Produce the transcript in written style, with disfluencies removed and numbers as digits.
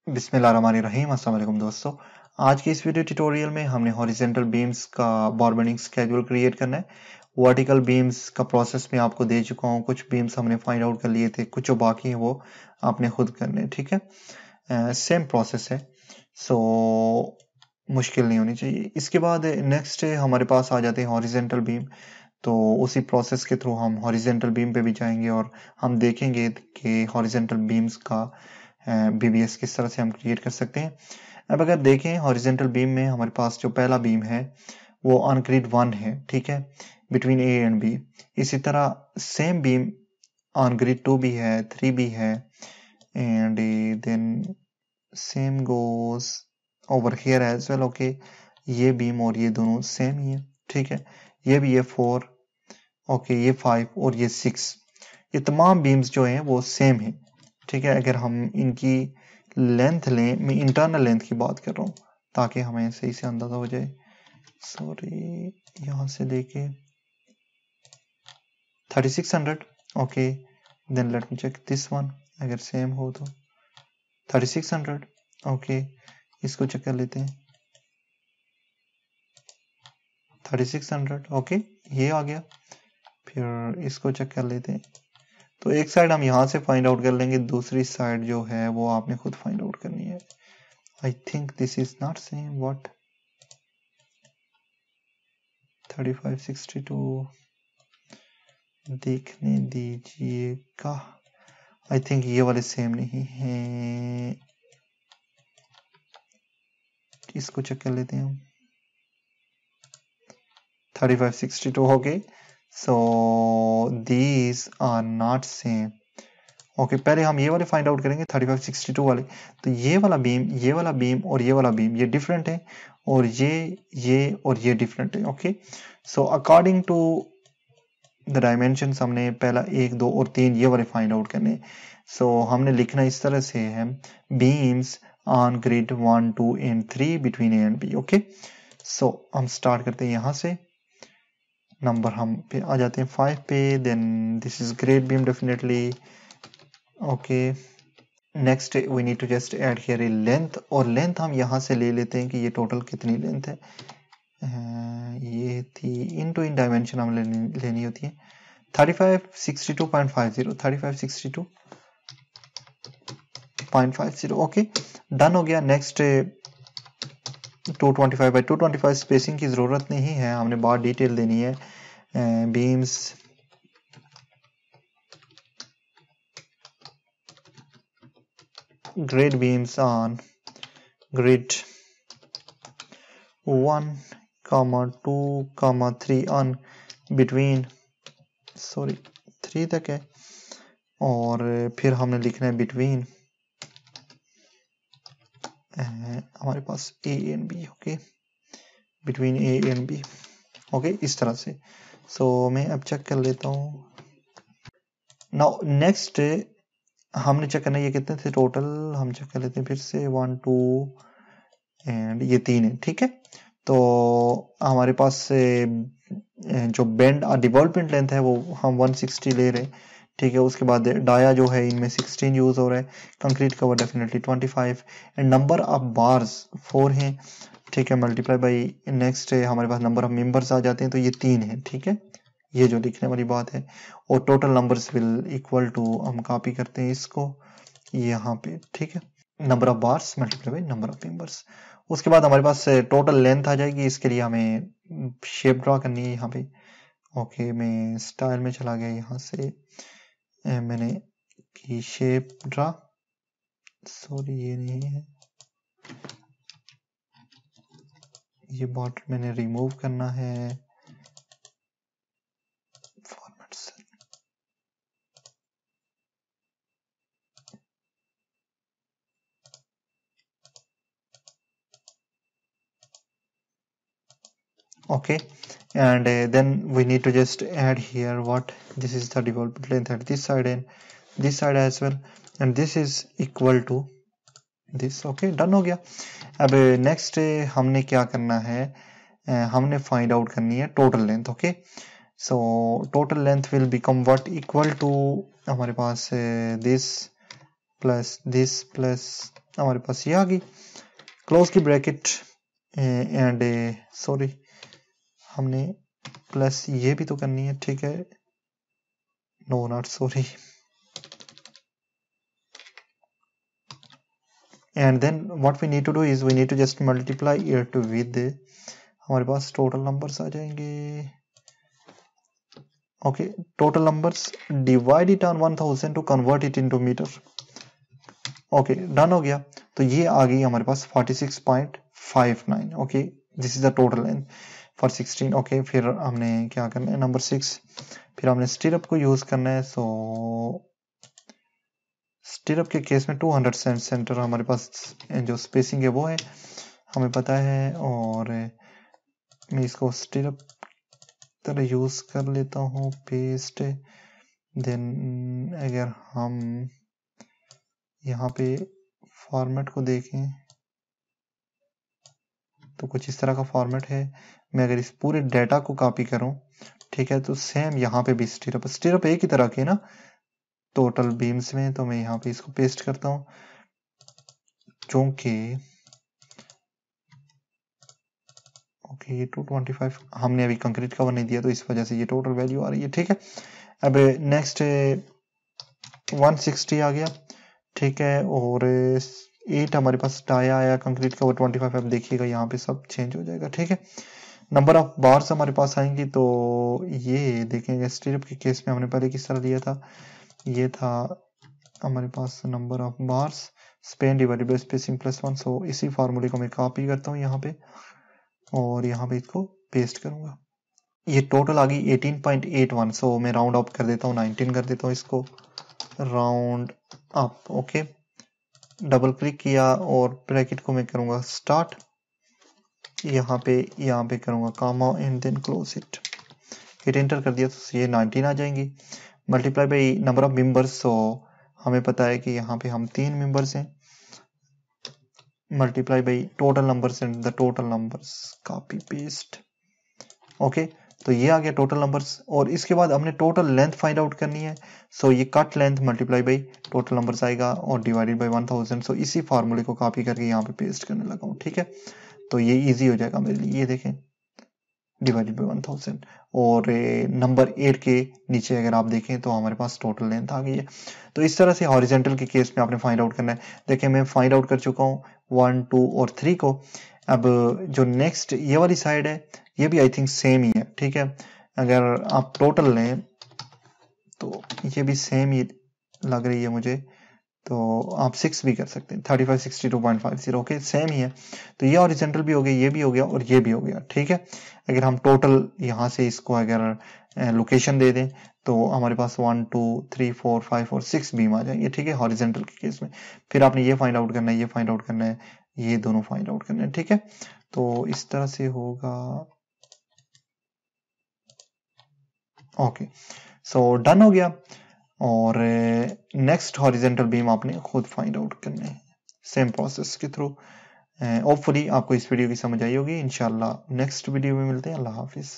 बिस्मिल्लाहिर्रहमानिर्रहीम। अस्सलाम वालेकुम दोस्तों, आज के इस वीडियो ट्यूटोरियल में हमने हॉरिजॉन्टल बीम्स का बार बेंडिंग स्केड्यूल क्रिएट करना है। वर्टिकल बीम्स का प्रोसेस में आपको दे चुका हूँ, कुछ बीम्स हमने फाइंड आउट कर लिए थे, कुछ जो बाकी हैं वो आपने खुद करने हैं। ठीक है, सेम प्रोसेस है, सो मुश्किल नहीं होनी चाहिए। इसके बाद नेक्स्ट हमारे पास आ जाते हैं हॉरिजॉन्टल बीम। तो उसी प्रोसेस के थ्रू हम हॉरिजॉन्टल बीम पे भी जाएंगे और हम देखेंगे कि हॉरिजॉन्टल बीम्स का बीबीएस किस तरह से हम क्रिएट कर सकते हैं। अब अगर देखें हॉरिजॉन्टल बीम में हमारे पास जो पहला बीम है वो ऑन ग्रिड 1 है, ठीक है, बिटवीन ए एंड बी। इसी तरह सेम बीम ऑन ग्रिड 2 भी है, 3 भी है, and then same goes over here as well. Okay, ये बीम और ये दोनों सेम ही है, ठीक है, ये भी, ये 4, ओके, ये 5 और ये 6, ये तमाम बीम्स जो हैं वो सेम है, ठीक है। अगर हम इनकी लेंथ लें, मैं इंटरनल लेंथ की बात कर रहा हूँ ताकि हमें सही से अंदाजा हो जाए। सॉरी, यहाँ से लेके 3600, okay, then let me check this one, अगर सेम हो तो 3600, ओके, इसको चेक कर लेते हैं 3600, ओके, ये आ गया। फिर इसको चेक कर लेते हैं। तो एक साइड हम यहाँ से फाइंड आउट कर लेंगे, दूसरी साइड जो है वो आपने खुद फाइंड आउट करनी है। I think this is not same, what, 3562 देखने दीजिएगा। आई थिंक ये वाले सेम नहीं है, इसको चेक कर लेते हैं हम। 3562, okay, so these are not same. Okay, पहले हम ये वाले फाइंड आउट करेंगे 3562 वाले। तो ये वाला बीम, ये वाला बीम और ये वाला बीम ये डिफरेंट है, और ये और ये डिफरेंट है। Okay, so according to the dimension हमने पहला 1, 2 और 3 ये वाले फाइंड आउट करने। सो हमने लिखना इस तरह से है, beams on grid 1, 2 and 3 between A and B. Okay, so हम स्टार्ट करते हैं यहाँ से, नंबर हम पे आ जाते हैं 5 पे, then this is grade beam definitely. Okay, next we need to just add here a length, और लेंथ हम यहाँ से ले लेते हैं कि ये टोटल कितनी लेंथ है। ये थी इन डायमेंशन हम लेनी होती है 3562.50, 3562.50, ओके, डन हो गया। नेक्स्ट 225/225 स्पेसिंग की जरूरत नहीं है, हमने बहुत डिटेल देनी है। Beams grid beams on grid 1, 2, 3 on between, sorry 3 तक है, और फिर हमने लिखना है बिटवीन हमारे पास A and B. Okay, between A and B, okay, इस तरह से। सो मैं अब चेक कर लेता हूँ। नाउ नेक्स्ट हमने चेक करना है ये कितने थे टोटल, हम चेक कर लेते हैं फिर से, 1, 2 एंड ये 3 है, ठीक है। तो हमारे पास जो बेंड डेवलपमेंट लेंथ है वो हम 160 ले रहे हैं, ठीक है। उसके बाद डाया जो है इनमें 16 यूज हो रहा है, concrete cover definitely 25, and number of bars 4 हैं, ठीक है, मल्टीप्लाई बाई नेक्स्ट हमारे पास नंबर ऑफ मेंबर्स आ जाते हैं, तो ये 3 है, ठीक है, ये जो लिखने वाली बात है। और total numbers will equal to, हम कॉपी करते हैं इसको यहाँ पे, ठीक है, number of bars multiply by number of members. उसके बाद हमारे पास टोटल लेंथ आ जाएगी, इसके लिए हमें शेप ड्रॉ करनी है यहाँ पे। ओके, मैं स्टाइल में चला गया, यहाँ से मैंने की शेप ड्रॉ, सॉरी ये नहीं है, ये बॉर्डर मैंने रिमूव करना है, फॉर्मेट से। Okay, and then we need to just add here what this is the development length at this side and this side as well, and this is equal to this. Okay, done हो गया। अब next हमने क्या करना है, हमने find out करनी है total length. Okay, so total length will become what, equal to हमारे पास दिस प्लस हमारे पास ये आ गई, क्लोज की ब्रैकेट एंड सॉरी हमने प्लस ये भी तो करनी है, ठीक है, no not sorry, and then what we need to do is we need to just multiply it with हमारे पास टोटल नंबर्स आ जाएंगे, okay, total numbers divide it on 1000 to convert it into meter, okay done हो गया। तो ये आ गई हमारे पास 46.59, ओके, this is the total length for 16, okay. फिर हमने क्या करना है, नंबर 6, फिर हमने स्टिरअप को यूज करना है। सो स्टिरअप के केस में 200 सेंटर हमारे पास जो स्पेसिंग है वो है, हमें पता है, और मैं इसको स्टिरअप तरह यूज कर लेता हूँ, पेस्ट। देन अगर हम यहाँ पे फॉर्मेट को देखें तो कुछ इस तरह का फॉर्मेट है। मैं अगर इस पूरे डाटा को कॉपी करूं, ठीक है, तो सेम यहाँ पे भी स्टिरअप एक ही तरह के ना टोटल बीम्स में, तो मैं यहाँ पे इसको पेस्ट करता हूँ, क्योंकि ओके ये 225 हमने अभी कंक्रीट कवर नहीं दिया, तो इस वजह से ये टोटल वैल्यू आ रही है, ठीक है। अब नेक्स्ट 160 आ गया, ठीक है, और 8 हमारे पास टाया आया, कंक्रीट कवर 25, अब देखिएगा यहाँ पे सब चेंज हो जाएगा, ठीक है। नंबर ऑफ बार्स हमारे पास आएंगी, तो ये देखेंगे स्टिरअप के केस में हमने पहले किस तरह लिया था, ये था हमारे पास number of bars span divided by spacing plus 1। सो इसी फार्मूले को मैं कॉपी करता हूँ यहाँ पे, और यहाँ पे इसको पेस्ट करूंगा। ये टोटल आ गई 18.81। सो मैं राउंड अप कर देता हूँ, 19 कर देता हूँ इसको, round up, okay. Double click किया और ब्रैकेट को मैं करूंगा स्टार्ट, यहाँ पे करूंगा comma and then close it, hit enter कर दिया तो ये 19 आ जाएंगी। Multiply by number of members, so हमें पता है कि यहाँ पे हम 3 मेंबर्स हैं, multiply by total numbers and the total numbers, copy paste, okay. तो ये आ गया टोटल नंबर्स, और इसके बाद हमने टोटल लेंथ फाइंड आउट करनी है। सो ये cut length multiply by total numbers आएगा और डिवाइडेड बाई 1000। सो इसी फार्मूले को कॉपी करके यहाँ पे पेस्ट करने लगा हूँ, ठीक है। तो ये इजी हो जाएगा मेरे लिए, ये देखें डिवाइडेड बाई 1000, और नंबर 8 के नीचे अगर आप देखें तो हमारे पास टोटल लेंथ आ गई है। तो इस तरह से हॉरिजेंटल के केस में आपने फाइंड आउट करना है। देखिए मैं फाइंड आउट कर चुका हूँ 1, 2 और 3 को। अब जो नेक्स्ट ये वाली साइड है, ये भी आई थिंक सेम ही है, ठीक है। अगर आप टोटल लें तो ये भी सेम ही लग रही है मुझे, तो आप 6 भी कर सकते हैं, 3562.50, ओके, सेम ही है। तो ये हॉरिजॉन्टल भी हो गया, ये भी हो गया और ये भी हो गया, ठीक है। अगर हम टोटल यहाँ से इसको अगर लोकेशन दे दें तो हमारे पास 1, 2, 3, 4, 5 और 6 बीम आ जाएंगे, ठीक है, हॉरिजॉन्टल के केस में। फिर आपने ये फाइंड आउट करना है, ये फाइंड आउट करना है, ये दोनों फाइंड आउट करना है, ठीक है। तो इस तरह से होगा, ओके। सो डन हो गया, और नेक्स्ट हॉरिजेंटल बीम आपने खुद फाइंड आउट करने हैं सेम प्रोसेस के थ्रू। होपफुली आपको इस वीडियो की समझ आई होगी। इंशाल्लाह नेक्स्ट वीडियो में मिलते हैं। अल्लाह हाफिज।